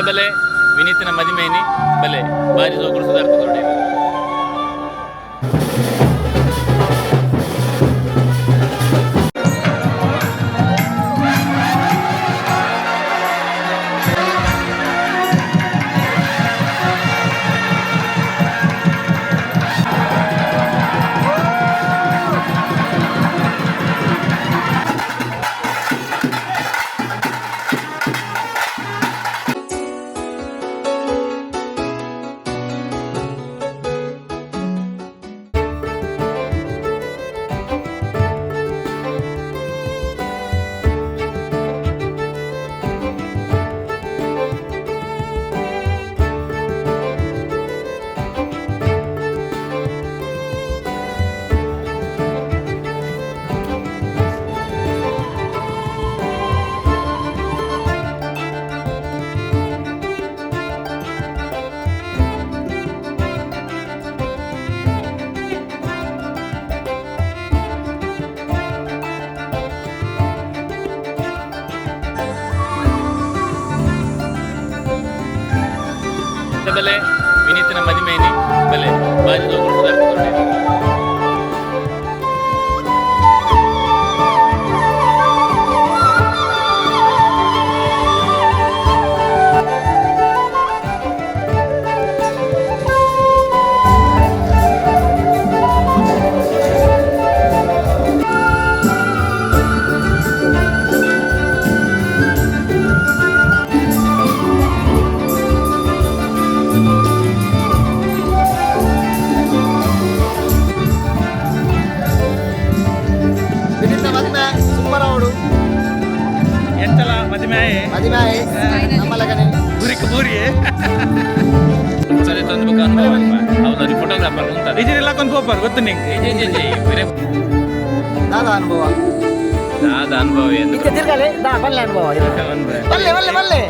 ಬೆಲೆ ವಿನೀತನ ಮದಿಮೇನಿ ಬೆಲೆ ಬಾರಿ ಜೋಗುಳು ಸುಧಾರ್ಥ ತೊಡೆ ಬೆಲೆ ವಿನೀತನ ಮದಿಮೇನಿ ಬೆಲೆ ಬಾರಿ ಜೋಗುಳು ಸುಧಾರ್ಥ ತೊಡೆ ಎಂತಲ್ಲ ಮದಿಮಾಯೆ ನಮ್ಮಲ್ಲಗನೆ ಬೂರಿಗೆ ಬೂರಿಗೆ ಸರಿ ತಂದು ಅನುಭವ ಹೌದು ಫೋಟೋಗ್ರಾಫರ್ ಅಂತ ಇದನ್ನೆಲ್ಲ ಕೊಂಡು ಹೋಗ್ಬಾರ್ದು ಗೊತ್ತು ನಿಂಗೆ ದಾದ ಅನುಭವ ದಾದ ಅನುಭವ ಏನು ತಿರ್ಗಲೆ ಬಲ್ಲೆ ಅನುಭವ ಬಲ್ಲೆ ಬಲ್ಲೆ ಬಲ್ಲೆ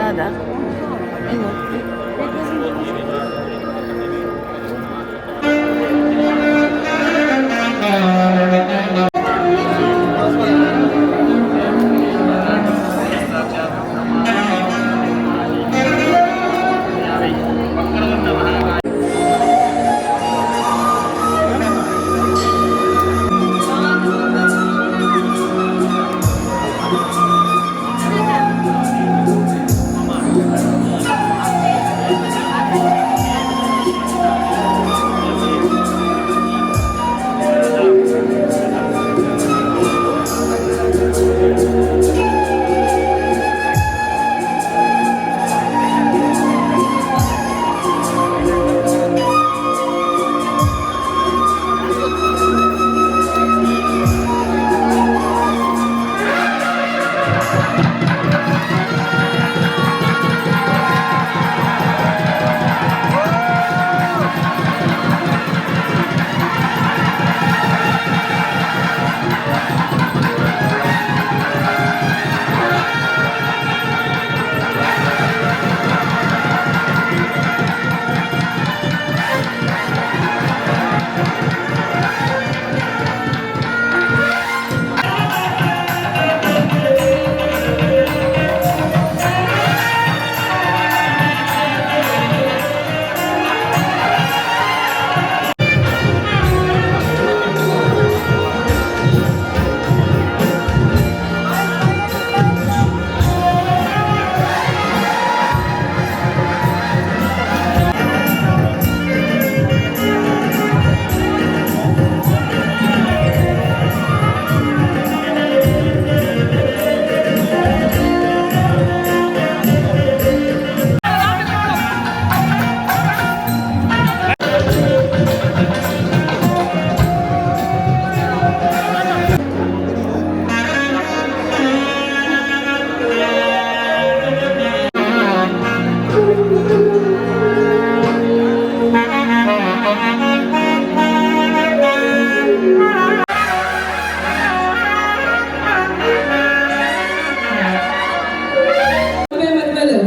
Nada.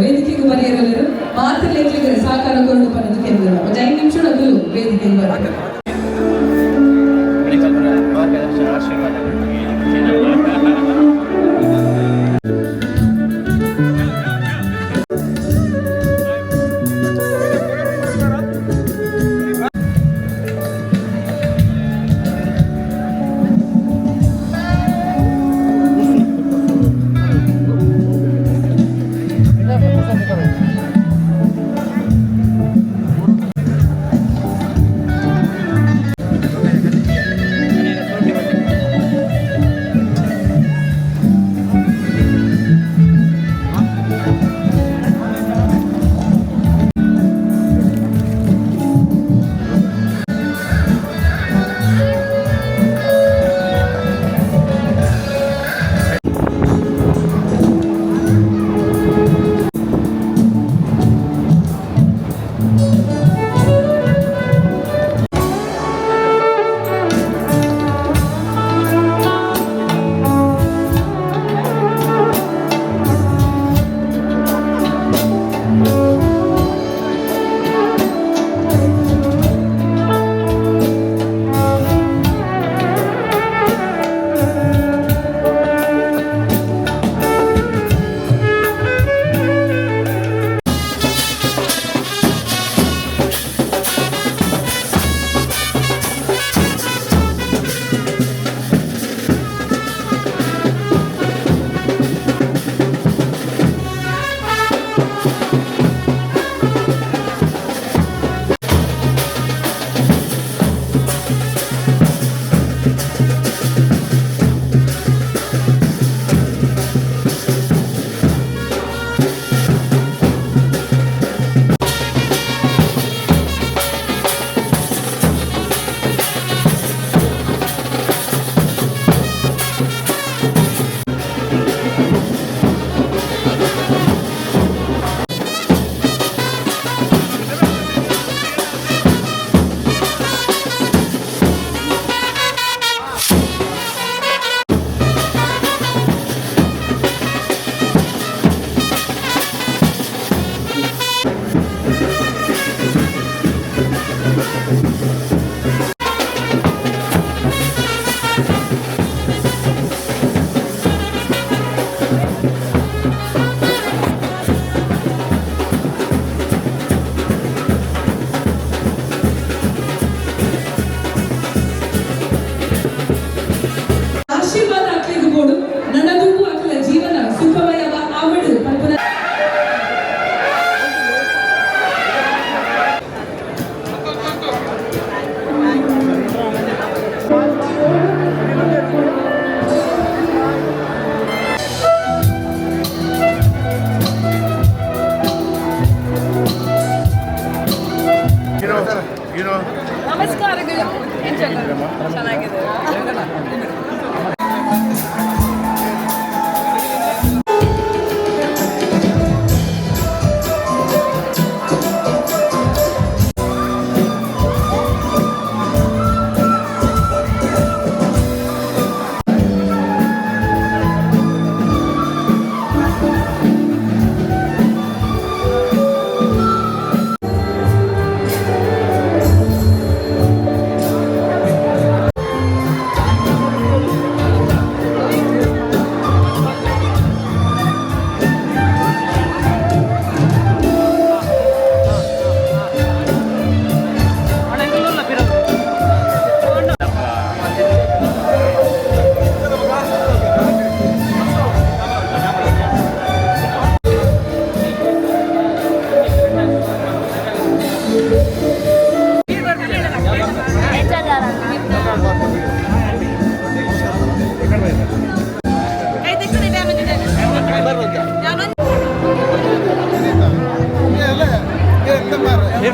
ವೇದಿಕೆಗೆ ಬರೆಯರಲ್ಲರು ಮಾತು ಲೇಖಕರ ಸಹಕಾರ ಕೊರಡು ಪನ್ನದು ಕೇಂದ್ರ 5 ನಿಮಿಷ ವೇದಿಕೆಗೆ ಬರಬೇಕು. ನಮಸ್ಕಾರಗಳು ಚೆನ್ನಾಗಿದೆ.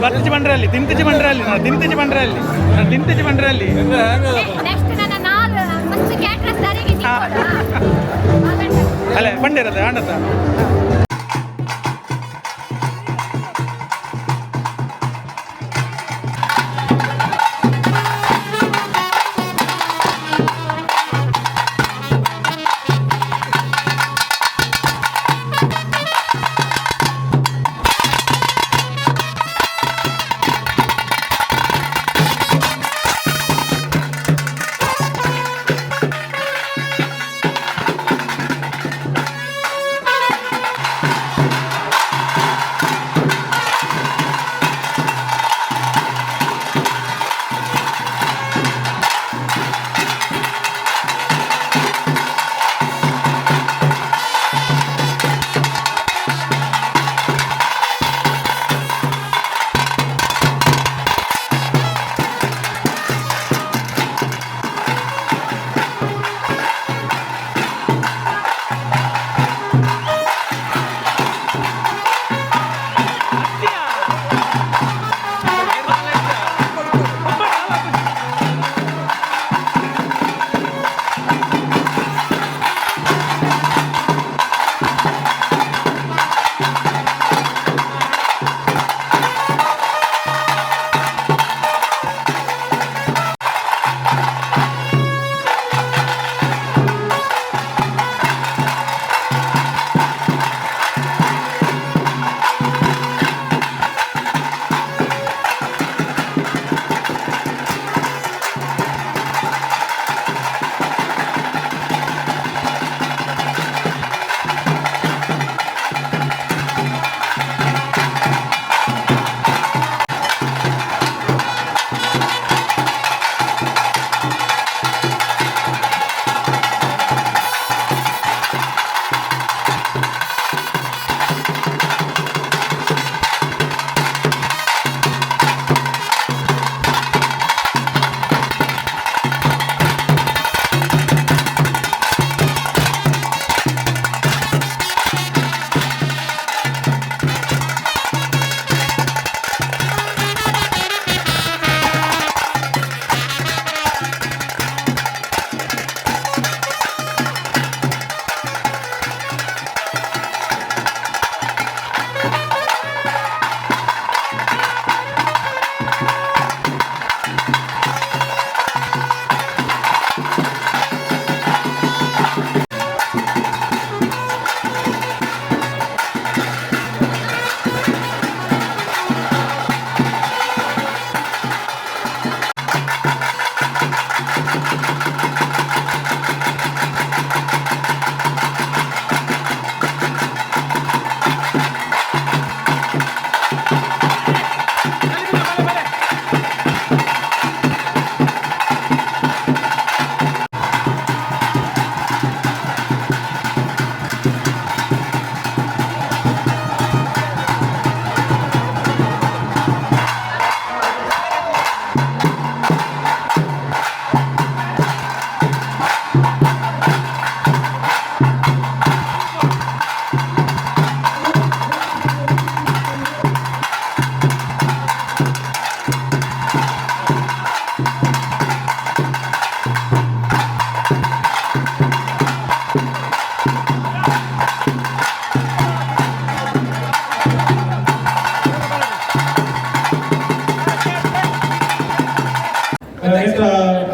ಬರ್ತಿಜಿ ಬಂದ್ರೆ ಅಲ್ಲಿ ತಿಂತಿಜಿ ಬಂದ್ರೆ ಅಲ್ಲಿ ನಾನು ತಿಂತಿಜಿ ಬಂದ್ರೆ ಅಲ್ಲಿ ನಾನು ತಿಂತಿಜಿ ಬಂದ್ರೆ ಅಲ್ಲಿ ನೆಕ್ಸ್ಟ್ ನನ್ನ ನಾಲ್ ಮಸ್ತ್ ಕ್ಯಾಟ್ರಸ್ ದಾರಿಗೆ ಅಲ್ಲೇ ಬಂದಿರತ್ತೆ ಆಂಡತ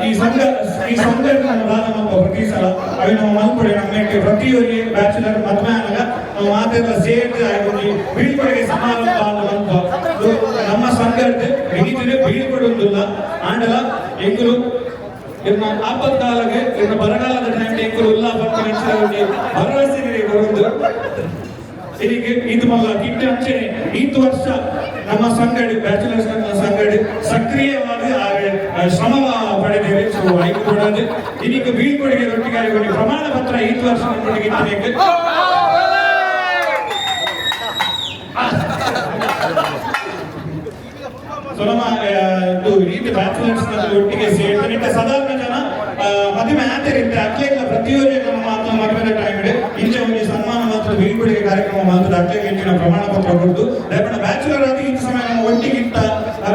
ಈ ಸಂಘ ಪ್ರತಿ ಸಲ ಅవి ನಾವು ಮಲ್ಪಡೆ ನಮ್ಮಕ್ಕೆ ಪ್ರತಿಯೊಂದು ಬ್ಯಾಚುಲರ್ ಮದುವೆ ಆದಾಗ ನಾವು ಮಾತೆಲ್ಲ ಸೇರಿ ಆಗಿ ಬೀಳ್ಕೊಡುಗೆ ಸಮಾರಂಭ ನಮ್ಮ ಸಂಘದ ಹಿಡಿದ್ರೆ ಬೀಳ್ಕೊಡುವುದಿಲ್ಲ ಆಂಡಲ ಎಂಕುಲು ಇನ್ನು ಆಪತ್ಕಾಲಗೆ ಇನ್ನು ಬರಗಾಲದ ಟೈಮ್ ಎಂಕುಲು ಉಲ್ಲಾಪಕ್ಕೆ ಭರವಸೆ ಕೊಡುವುದು ಇದಕ್ಕೆ ಇದು ಮಲ್ಲ ಕಿಟ್ಟ ಅಂಚನೆ ಇಂದು ವರ್ಷ ನಮ್ಮ ಸಂಘಟ ಬ್ಯಾಚುಲರ್ಸ್ ಸಂಘಟ ಸಕ್ರಿಯವಾಗಿ ಶ್ರಮ ಪಡೆದೇವೆ ಸೊ ಐದು ಕೊಡೋದು ಇದಕ್ಕೆ ಬೀಳ್ಕೊಡುಗೆ ರೊಟ್ಟಿಗೆ ಪ್ರಮಾಣ ಪತ್ರ ಇಂದು ವರ್ಷ ನಮ್ಮೊಟ್ಟಿಗೆ ಸೊ ನಮ್ಮ ಇದು ಬ್ಯಾಚುಲರ್ಸ್ ಒಟ್ಟಿಗೆ ಸೇರ್ತಾರೆ ಸಾಧಾರಣ ಜನ ಮದುವೆ ಆಚರಿರುತ್ತೆ ಅಕ್ಲೆಲ್ಲ ಪ್ರತಿಯೊಂದು ನಮ್ಮ ಮಾತು ಮದುವೆ ಟೈಮ್ ಇಂಚೆ ಒಂದು ಸನ್ಮಾನ ಮತ್ತು ಬೀಳ್ಕೊಡುಗೆ ಕಾರ್ಯಕ್ರಮ ಮಾತ್ರ ಅಕ್ಲೆಗೆ ಹೆಚ್ಚಿನ ಪ್ರಮಾಣ ಪತ್ರ ಕೊಟ್ಟು ದಯಮಾಡಿ ಬ್ಯಾಚುಲರ್ ಆಗಿ ಇಂಥ ಸಮಯ ನಮ್ಮ ಒಟ್ಟಿಗಿಂತ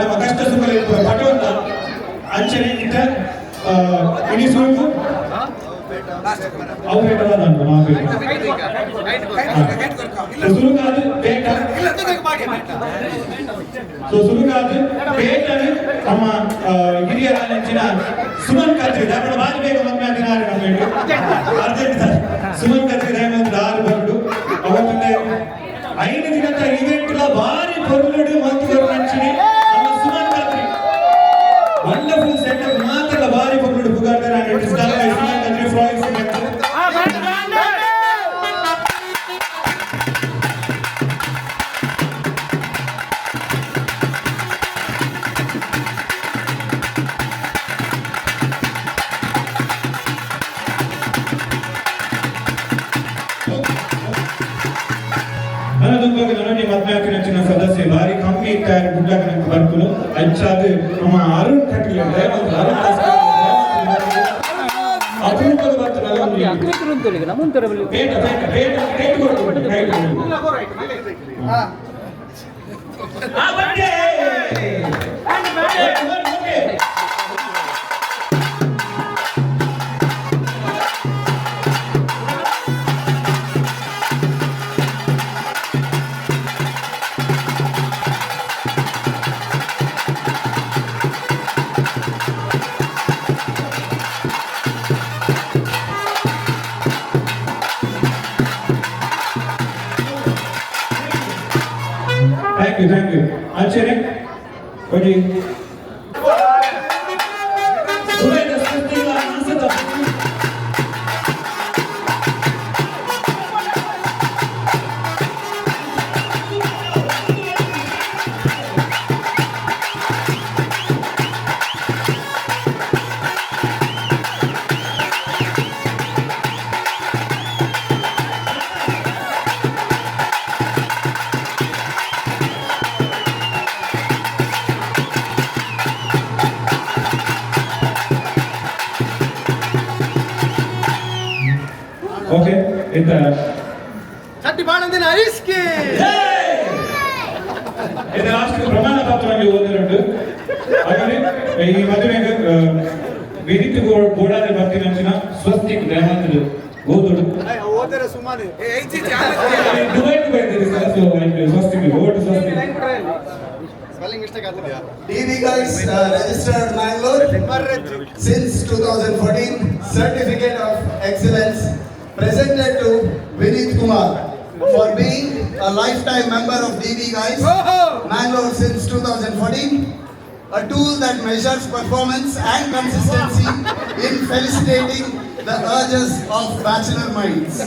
ನಮ್ಮ ಕಷ್ಟ ಸುಖ ಪಟುವಂತ ಅಂಚನೆ ಇಂಥ ಇಳಿಸುವುದು ಸುರುಗಾದು ಪೇಟ ಸೊ ಸುರುಗಾದು ಪೇಟನು ನಮ್ಮ ಹಿರಿಯರ ನೆಚ್ಚಿನ ಸುಮನ್ ಕತ್ರಿ ದಯಮಾಡಿ ಬಾರಿ ಬೇಗ ಮದುವೆ ಆಗಿದ್ದಾರೆ ಅರ್ಜೆಂಟ್ ಸುಮನ್ ಕತ್ರಿ ದಯಮಾಡಿ 6 ಬರಡು ಅವತ್ತೊಂದು 5 ದಿನದ ಇವೆಂಟ್ ಭಾರಿ ಪೊರ್ಲುಡು ಮತ್ತು ನೆಚ್ಚಿನ ನಮ್ಮ ಸುಮನ್ ಕತ್ರಿ ವಂಡರ್ಫುಲ್ ಸೆಟಪ್ ಮಾತ್ರ ಭಾರಿ ಪೊರ್ಲುಡು ಪುಗಾರ್ತಾರೆ and it's done by Suman ಕತ್ರಿ ಫ್ರಾಯ್ಸ್ ನನಗೆ ಮದುವೆ ನೆಚ್ಚಿನ ಸದಸ್ಯ ಭಾರಿ ಕಮ್ಮಿ ಇದ್ದಾರೆ ಗುಡ್ಡಾಗ ನನಗೆ ಬರ್ಕಲು ಹೆಚ್ಚಾದ ನಮ್ಮ ಅರುಣ್ ಕಟ್ಲಿ ಅಪರೂಪದ ಬರ್ತಾನಲ್ಲ ಪೇಟ ಪೇಟ ಪೇಟ ಪೇಟ ಕೊಡ್ತೀನಿ Thank you. Anchene, Oji. Okay, it's ಚಟ್ಟಿ ಬಾಣಂದಿನ ಐಸ್ಕಿ ಇದು ಲಾಸ್ಟ್ ಪ್ರಮಾಣ ಪತ್ರವಾಗಿ ಓದಿರುಂಟು ಹಾಗಾಗಿ ಈ ಮದುವೆಗೆ ವೇದಿಕೆ ಬೋರ್ಡಾದ ಬರ್ತೀನಿ ಅಂಚಿನ ಸ್ವಸ್ತಿಕ್ ದಯಮಾಡಿ ಓದೋಡು ಓದರ ಸುಮಾರು ದುಬೈ ಬರ್ತೀರಿ ಸರ್ ಸೊ ಸ್ವಸ್ತಿಕ್ ಓಟ್ ಸ್ವಸ್ತಿಕ್ ಸ್ಪೆಲ್ಲಿಂಗ್ ಮಿಸ್ಟೇಕ್ ಆಗ್ತಿದೆಯಾ DV guys registered Mangalore since 2014 certificate of excellence presented to Vinit Kumar for being a lifetime member of DV guys Mangalore since 2014, a tool that measures performance and consistency in felicitating the urges of bachelor minds.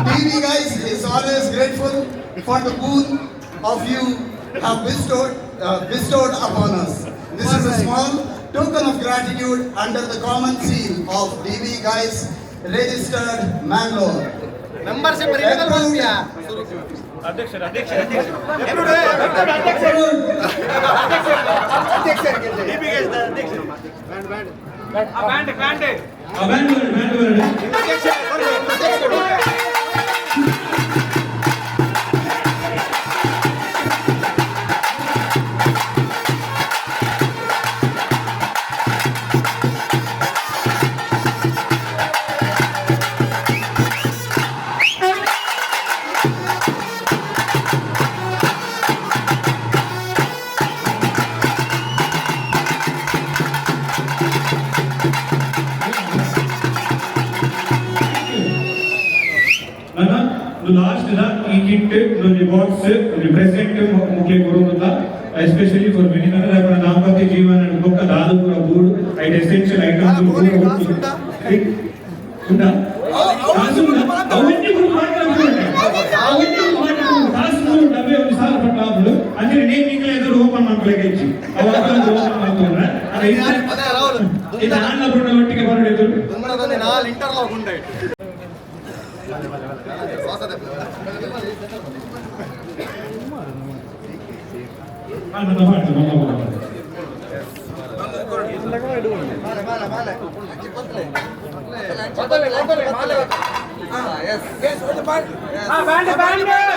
DV guys is always grateful for the boon of you have bestowed upon us. This is a small token of gratitude under the common seal of DV guys registered Mangalore. Membership renewal ಮಾಡ್ತೀಯಾ ಅಧ್ಯಕ್ಷರು gift ಒಂದು box ಒಂದು present ಮುಖ್ಯ ಕೊಡುವುದಿಲ್ಲ especially for winning ಅಂದ್ರೆ ಅವರ ದಾಂಪತ್ಯ ಜೀವನ ಬೊಕ್ಕ ದಾದು ಪೂರ ಬೂಡು ಐಟ್ ಎಸೆನ್ಷಿಯಲ್ ಐಟಮ್ಸ್ ಉಂಟಾ ಕಾಸು ಅವನ್ನೇ ಮಾತ್ರ ಕಾಸು ಡಬ್ಬೆ ಒಂದು ಸಾಲ ಪಟ್ಟ ಆಬ್ಳು ಅಂದ್ರೆ ನೇಮಿಂಗ್ ಎದುರು ಓಪನ್ ಮಾಡ್ಲಿಕ್ಕೆ ಹೆಚ್ಚಿ ಅವಾಗ ಓಪನ್ ಮಾಡ್ಕೊಂಡ್ರೆ ಅದೇ ಇದು ಅಣ್ಣ ಬಣ್ಣ ಒಟ್ಟಿಗೆ ಬರಬೇಕು ನಾಲ್ ಇಂಟರ್ಲಾಕ್ ಉಂಟಾಯ್ತು ಬಾಂಡೆ